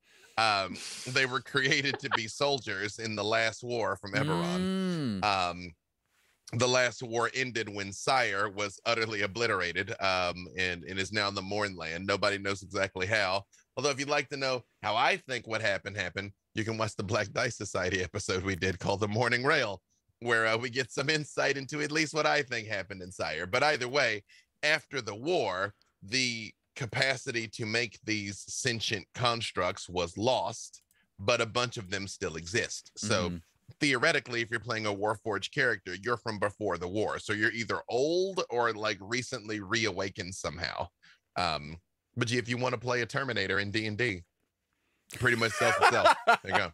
They were created to be soldiers in the last war from Eberron. The last war ended when Sire was utterly obliterated, and is now in the Mournland. Nobody knows exactly how. Although if you'd like to know how I think what happened, you can watch the Black Dice Society episode we did called The Morning Rail, where we get some insight into at least what I think happened in Sire. But either way, after the war, the capacity to make these sentient constructs was lost, but a bunch of them still exist. So theoretically, if you're playing a Warforged character, you're from before the war. So you're either old or like recently reawakened somehow. But if you want to play a Terminator in D&D, pretty much sells itself. There you go.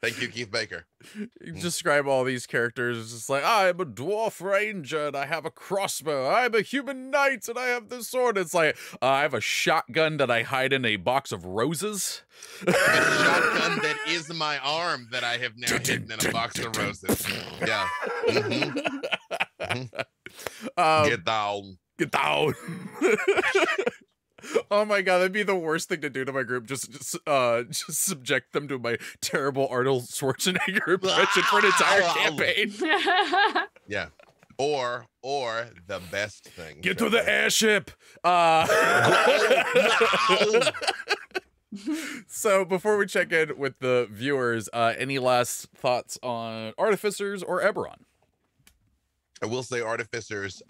Thank you, Keith Baker. You describe all these characters. It's just like, I'm a dwarf ranger and I have a crossbow. I'm a human knight and I have this sword. It's like, I have a shotgun that I hide in a box of roses. A shotgun that is my arm that I have now hidden in a box of roses. Yeah. Get down. Get down. Oh my god, that'd be the worst thing to do to my group. Just subject them to my terrible Arnold Schwarzenegger impression for an entire campaign. Yeah. Or the best thing. Get to the airship. So before we check in with the viewers, any last thoughts on Artificers or Eberron? I will say Artificers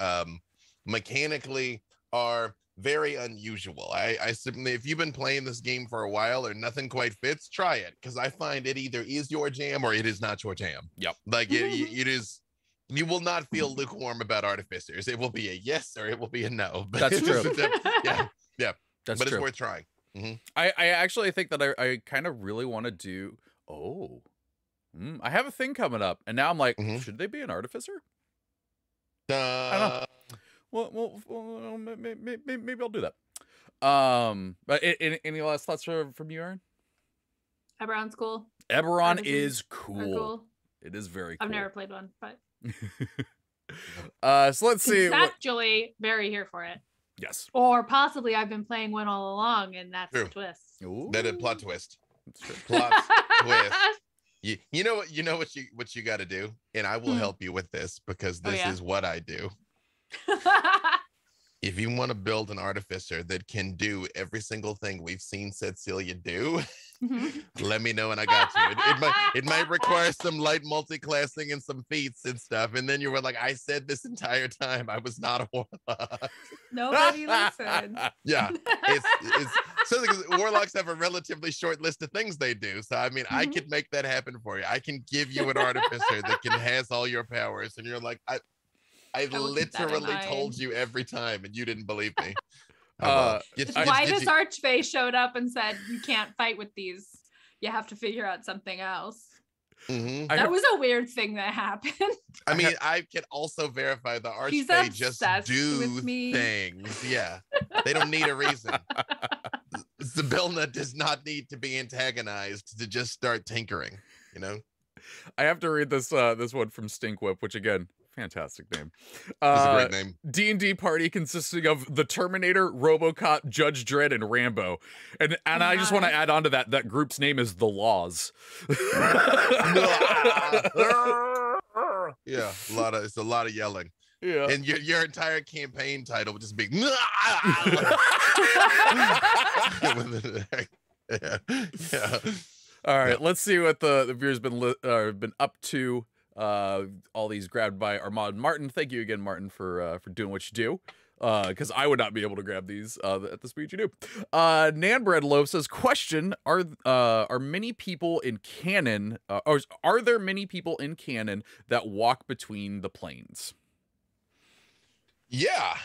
mechanically are very unusual. I simply, if you've been playing this game for a while or nothing quite fits, try it, because I find it either is your jam or it is not your jam. Yep. Like it is. You will not feel lukewarm about Artificers. It will be a yes or it will be a no. But that's true. Yeah. That's but true. It's worth trying. I actually think that I kind of really want to do. I have a thing coming up, and now I'm like, should they be an Artificer? I don't know. Well, maybe I'll do that. But any last thoughts from you, Erin? Eberron's cool. Eberron is cool. It is very cool. I've never played one, but so let's see. Actually, very here for it. Yes. Or possibly I've been playing one all along, and that's the twist. Ooh. That is plot twist. That's true. Plot twist. You know what you got to do, and I will help you with this because this is what I do. If you want to build an Artificer that can do every single thing we've seen Cecilia do, let me know and I got you. It might require some light multi-classing and some feats and stuff, and then you were like, I said this entire time I was not a warlock. Nobody listened. Yeah, it's so because warlocks have a relatively short list of things they do. So I mean, I could make that happen for you. I can give you an Artificer that has all your powers, and you're like, I literally told you every time, and you didn't believe me. Why does Archfey showed up and said, you can't fight with these. You have to figure out something else. That was a weird thing that happened. I mean, I can also verify the Archfey just do things. Yeah. They don't need a reason. Zybilna does not need to be antagonized to just start tinkering, you know? I have to read this one from Stinkwhip, which again, Fantastic name. That's a great name. D&D party consisting of the Terminator, RoboCop, Judge Dredd, and Rambo. And I just want to add on to that group's name is The Laws. Yeah, it's a lot of yelling. Yeah. And your entire campaign title would just be yeah. All right, let's see what the viewers been up to. All these grabbed by Armand Martin. Thank you again, Martin, for doing what you do. Because I would not be able to grab these at the speed you do. Nanbread Loaf says, question, are many people in canon, or are there many people in canon that walk between the planes? Yeah.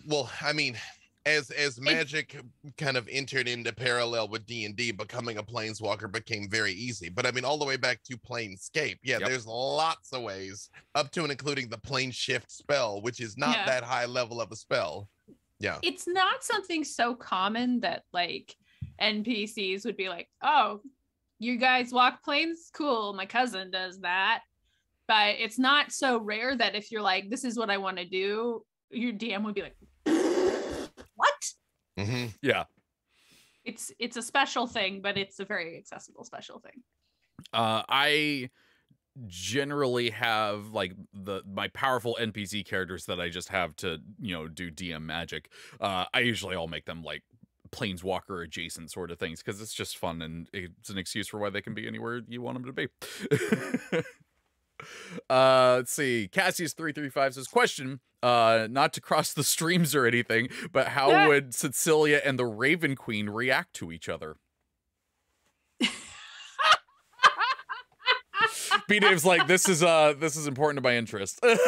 Well, I mean, as magic kind of entered into parallel with D&D, becoming a planeswalker became very easy. But I mean, all the way back to Planescape, there's lots of ways, up to and including the plane shift spell, which is not that high level of a spell. Yeah, it's not something so common that like NPCs would be like, oh, you guys walk planes? Cool, my cousin does that. But it's not so rare that if you're like, this is what I want to do, your DM would be like, what? Mm-hmm. Yeah, it's a special thing, but it's a very accessible special thing. I generally have like my powerful NPC characters that I just have to do DM magic. I usually all make them like planeswalker adjacent sort of things because it's just fun and it's an excuse for why they can be anywhere you want them to be. Let's see. Cassius335 says, question, not to cross the streams or anything, but how would Cecilia and the Raven Queen react to each other? B-Dave's like, this is important to my interest. Part of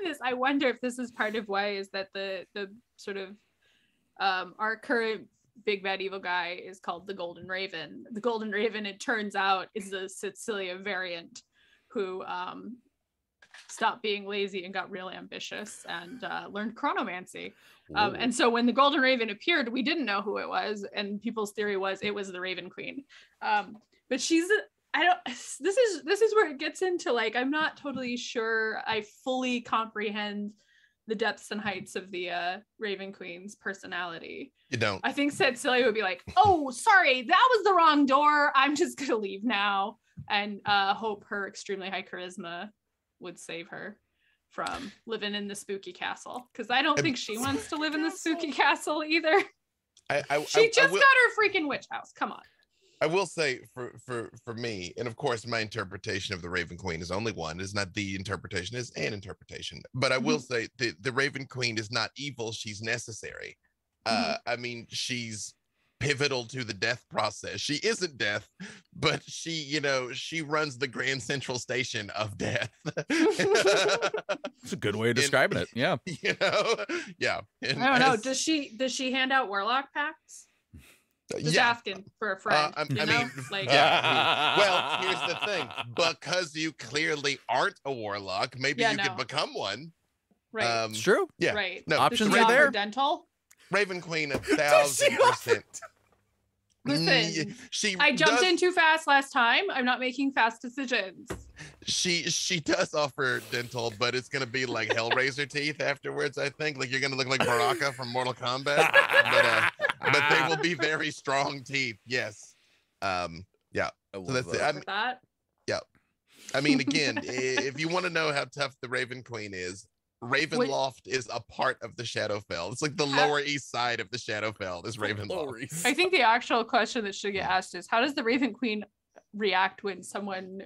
this, I wonder if this is part of why is that the sort of our current big bad evil guy is called the Golden Raven. The Golden Raven, it turns out, is a Cecilia variant who stopped being lazy and got real ambitious and learned chronomancy. And so when the Golden Raven appeared, we didn't know who it was, and people's theory was it was the Raven Queen. But she's this is where it gets into like, I'm not totally sure I fully comprehend the depths and heights of the Raven Queen's personality. You don't. I think Cecilia would be like, oh, sorry, that was the wrong door. I'm just gonna leave now. And hope her extremely high charisma would save her from living in the spooky castle. Because I don't think she wants to live in the spooky castle either. She just got her freaking witch house. Come on. I will say for me, and of course my interpretation of the Raven Queen is only one. It's not the interpretation, it's an interpretation. But I will say the Raven Queen is not evil, she's necessary. I mean, she's pivotal to the death process. She isn't death, but she runs the Grand Central Station of death. It's a good way of describing it. Yeah. Yeah. And I don't know. Does she hand out warlock packs? Just asking for a friend. Well, here's the thing. Because you clearly aren't a warlock, maybe you could become one. Right. It's true. Yeah. Right. No, options are there. Dental. Raven Queen 1,000%. Listen, I jumped in too fast last time. I'm not making fast decisions. She does offer dental, but it's gonna be like Hellraiser teeth afterwards. I think like you're gonna look like Baraka from Mortal Kombat, but they will be very strong teeth. Yes. Yeah. So that's it. Yeah. I mean, again, if you want to know how tough the Raven Queen is, Ravenloft is a part of the Shadowfell. It's like the Lower East Side of the Shadowfell is Ravenloft. I think the actual question that should get asked is, how does the Raven Queen react when someone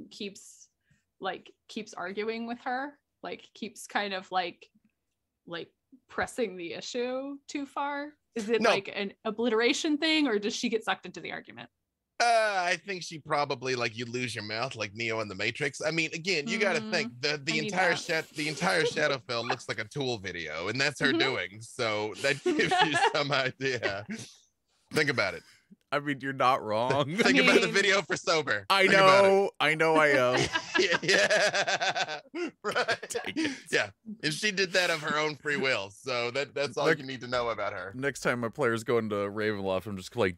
keeps arguing with her, like keeps kind of like pressing the issue too far? Is it like an obliteration thing, or does she get sucked into the argument? I think she probably you lose your mouth like Neo in the Matrix. I mean, again, you got to think the entire Shadowfell looks like a Tool video, and that's her doing. So that gives you some idea. Think about it. I mean, you're not wrong. Think about the video for sober. I know I am. Yeah. Right. Yeah. And she did that of her own free will. So that's all you need to know about her. Next time my players go into Ravenloft, I'm just like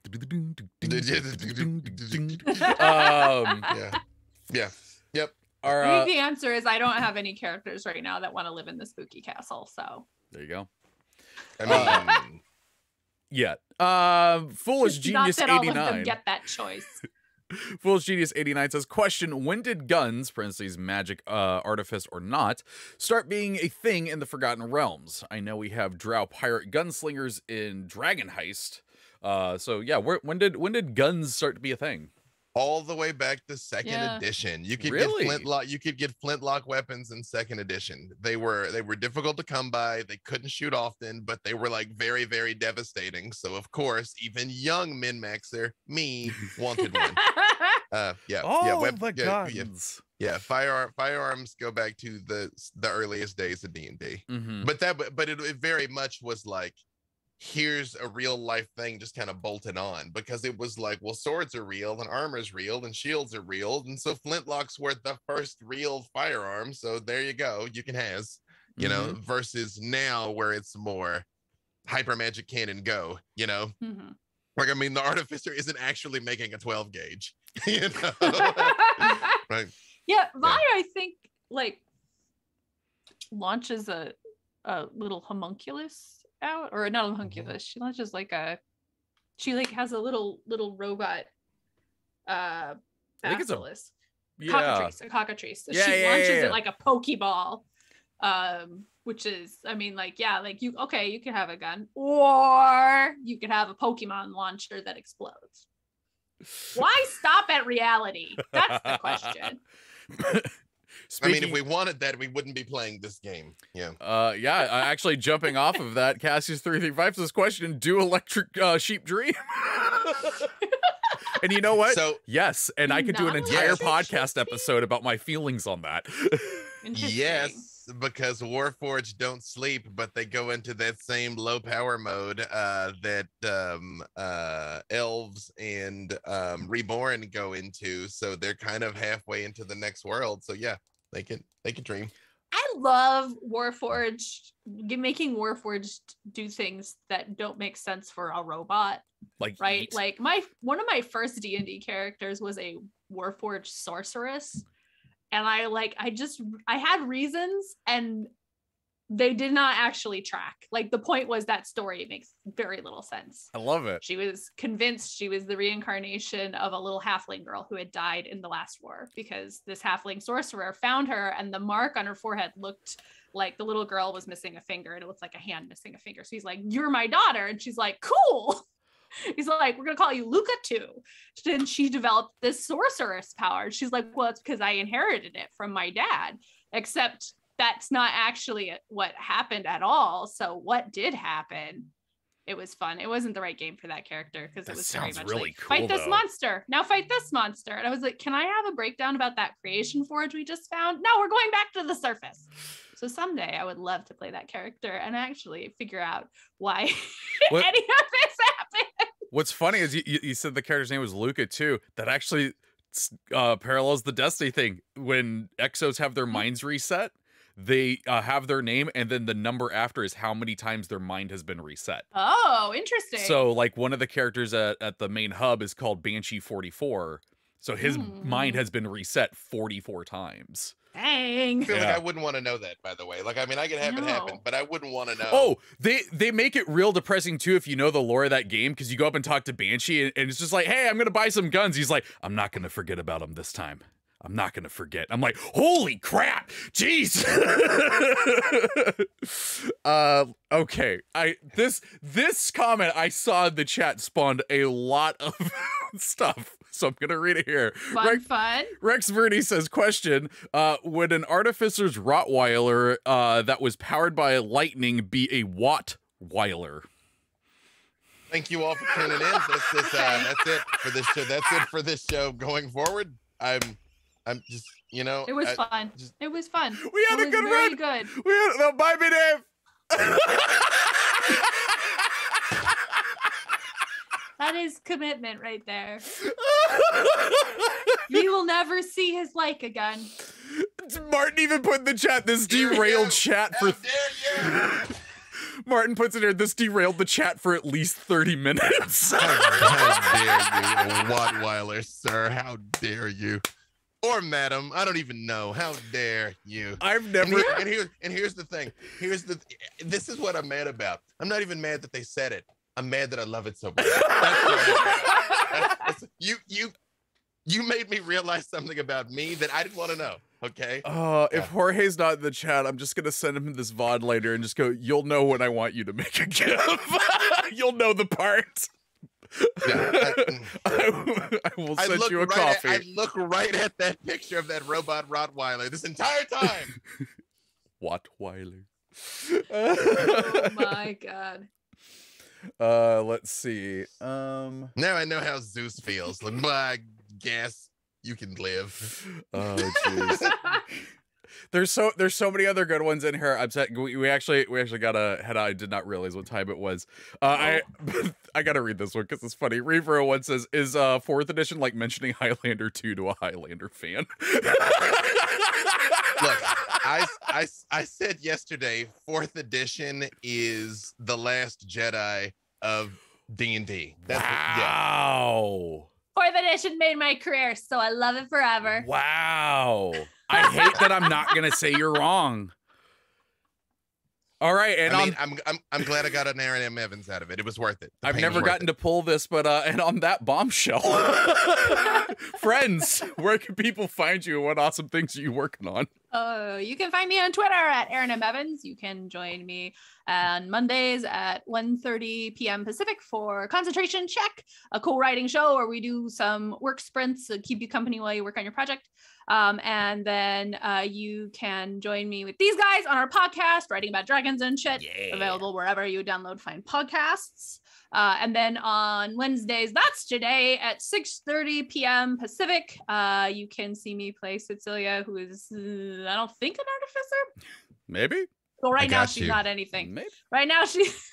Yeah. Yep. I think the answer is I don't have any characters right now that want to live in the spooky castle. So there you go. I mean, yeah. Foolish Genius not that 89. all of them get that choice. Foolish Genius 89 says, question, when did guns, parentheses, magic, artifice or not, start being a thing in the Forgotten Realms? I know we have drow pirate gunslingers in Dragon Heist. So yeah, when did guns start to be a thing? all the way back to second edition. You could Really? get flintlock. You could get flintlock weapons in second edition. They were difficult to come by. They couldn't shoot often, but they were like very, very devastating. So of course, even young min-maxer me wanted one. Firearms go back to the earliest days of D&D. Mm-hmm. But it very much was like, here's a real life thing just kind of bolted on, because it was like, well, swords are real and armor's real and shields are real, and so flintlocks were the first real firearm, so there you go, you can you know, versus now where it's more hyper magic cannon go, you know. Like, I mean, the Artificer isn't actually making a 12 gauge, you know. Right. Yeah, Vanya, I think, like, launches a little homunculus out, or not a homunculus. She launches like has a little robot basilisk. A cockatrice. So she launches it like a Pokeball. Which is, I mean, like, yeah, like you can have a gun, or you could have a Pokemon launcher that explodes. Why stop at reality? That's the question. I mean, if we wanted that, we wouldn't be playing this game. Yeah. Actually, jumping off of that, Cassius 335 says, question, do electric sheep dream? And you know what? So yes, and I could do an entire podcast episode about my feelings on that. Yes, because Warforged don't sleep, but they go into that same low power mode that elves and Reborn go into, so they're kind of halfway into the next world. So yeah, they can dream. I love Warforged, making Warforged do things that don't make sense for a robot. Like, right? Like one of my first D&D characters was a Warforged sorceress. And I had reasons, and they did not actually track. Like, the point was that story makes very little sense. I love it. She was convinced she was the reincarnation of a little halfling girl who had died in the last war, because this halfling sorcerer found her, and the mark on her forehead looked like the little girl was missing a finger, and it looked like a hand missing a finger. So he's like, "You're my daughter." And she's like, "Cool." He's like, "We're gonna call you Luca too." And she developed this sorceress power. She's like, "Well, it's because I inherited it from my dad," except that's not actually what happened at all. So what did happen? It was fun. It wasn't the right game for that character, because it was very much really like, cool, fight this monster. Now fight this monster. And I was like, can I have a breakdown about that creation forge we just found? No, we're going back to the surface. So someday I would love to play that character and actually figure out why any of this happened. What's funny is you said the character's name was Luca too. That actually parallels the Destiny thing. When Exos have their minds reset, they have their name, and then the number after is how many times their mind has been reset. Oh, interesting. So like one of the characters at the main hub is called Banshee 44. So his mind has been reset 44 times. Dang. I feel like I wouldn't want to know that, by the way. Like, I mean, I can have it happen, but I wouldn't want to know. Oh, they make it real depressing too if you know the lore of that game, because you go up and talk to Banshee, and it's just like, hey, I'm gonna buy some guns. He's like, I'm not gonna forget about him this time. I'm not gonna forget. I'm like, holy crap, jeez. Okay. This comment I saw in the chat spawned a lot of stuff, so I'm gonna read it here. Fun. Rex Verde says, question, would an Artificer's Rottweiler that was powered by lightning be a Wattweiler? Thank you all for tuning in. That's it for this show. That's it for this show going forward. I'm just, you know. It was fun. It was fun. We had a good run. Good. Bye, me, Dave. That is commitment right there. We will never see his like again. Martin even put in the chat, this derailed chat for... Martin puts it here, this derailed the chat for at least 30 minutes. How dare you, Wattweiler, sir? How dare you? Or madam, I don't even know. How dare you? I've never... And here's the thing. This is what I'm mad about. I'm not even mad that they said it. I'm mad that I love it so much. You made me realize something about me that I didn't want to know. Okay. If Jorge's not in the chat, I'm just gonna send him this VOD later and just go, you'll know when I want you to make a GIF. You'll know the part. Yeah, I will send you a coffee. I look right at that picture of that robot Rottweiler this entire time. Wattweiler. Oh my god. Let's see. Now I know how Zeus feels. Like, I guess you can live. Oh jeez. There's so many other good ones in here. We actually gotta head out. I did not realize what time it was. I gotta read this one because it's funny. Reaver one says, "Is 4th edition like mentioning Highlander 2 to a Highlander fan?" Look, I said yesterday, 4th edition is the last Jedi of D&D. Wow. 4th edition made my career, so I love it forever. Wow. I hate that I'm not gonna say you're wrong. All right, and I'm glad I got an Erin M. Evans out of it. It was worth it. I've never gotten to pull this, but and on that bombshell, friends, where can people find you and what awesome things are you working on? You can find me on Twitter at Erin M. Evans. You can join me on Mondays at 1:30 p.m. Pacific for Concentration Check, a co-writing show where we do some work sprints to keep you company while you work on your project. And then you can join me with these guys on our podcast, Writing About Dragons and Shit, available wherever you download fine podcasts. And then on Wednesdays, that's today at 6:30 p.m. Pacific, you can see me play Cecilia, who is, I don't think, an artificer. Maybe. Well, right now she's not anything. Maybe. Right now she's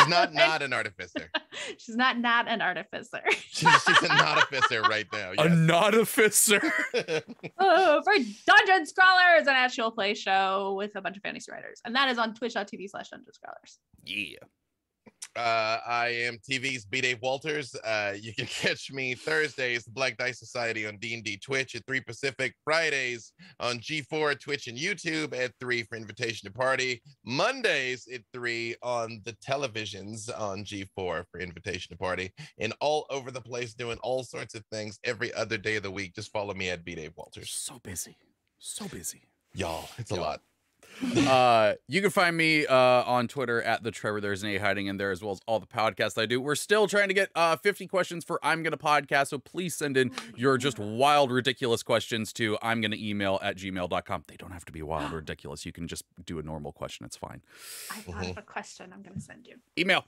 not an artificer. She's not an artificer. she's a not-officer right now. Yes. A not-officer. For Dungeon Scrawlers, an actual play show with a bunch of fantasy writers. And that is on twitch.tv/Dungeon Scrawlers. Yeah. I am TV's B. Dave Walters. You can catch me Thursdays, the Black Dice Society on D&D Twitch at 3 Pacific. Fridays on G4, Twitch, and YouTube at 3 for Invitation to Party. Mondays at 3 on the televisions on G4 for Invitation to Party. And all over the place doing all sorts of things every other day of the week. Just follow me at B. Dave Walters. So busy. Y'all, it's a lot. You can find me on Twitter at the Treavor. There's an A hiding in there, as well as all the podcasts I do. We're still trying to get 50 questions for I'm Gonna Podcast, so please send in your just wild, ridiculous questions to I'm Gonna Email at gmail.com. They don't have to be wild or ridiculous. You can just do a normal question. It's fine. I thought of a question I'm gonna send you. Email.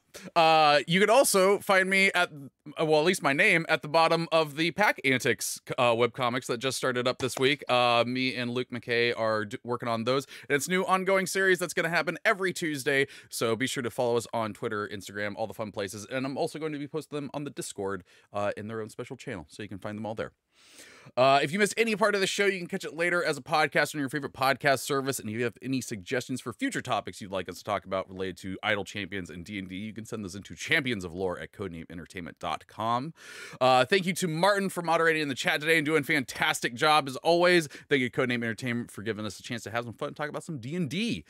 You can also find me at, well, at least my name at the bottom of the Pack Antics webcomics that just started up this week. Me and Luke McKay are working on those. And it's new ongoing series that's going to happen every Tuesday, so be sure to follow us on Twitter, Instagram, all the fun places, and I'm also going to be posting them on the Discord in their own special channel, so you can find them all there. If you missed any part of the show, you can catch it later as a podcast on your favorite podcast service, and if you have any suggestions for future topics you'd like us to talk about related to Idle Champions and D&D, you can send those into championsoflore@codenameentertainment.com. Thank you to Martin for moderating in the chat today and doing a fantastic job as always. Thank you to Codename Entertainment for giving us a chance to have some fun and talk about some D&D.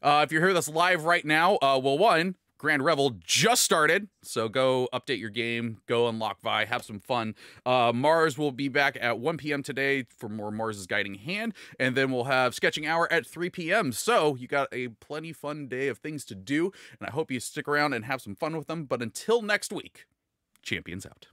If you're here with us live right now, well, one, Grand Revel just started, so go update your game, go unlock Vi, have some fun. Mars will be back at 1 p.m. today for more Mars's Guiding Hand, and then we'll have Sketching Hour at 3 p.m. So you got a plenty fun day of things to do, and I hope you stick around and have some fun with them. But until next week, Champions out.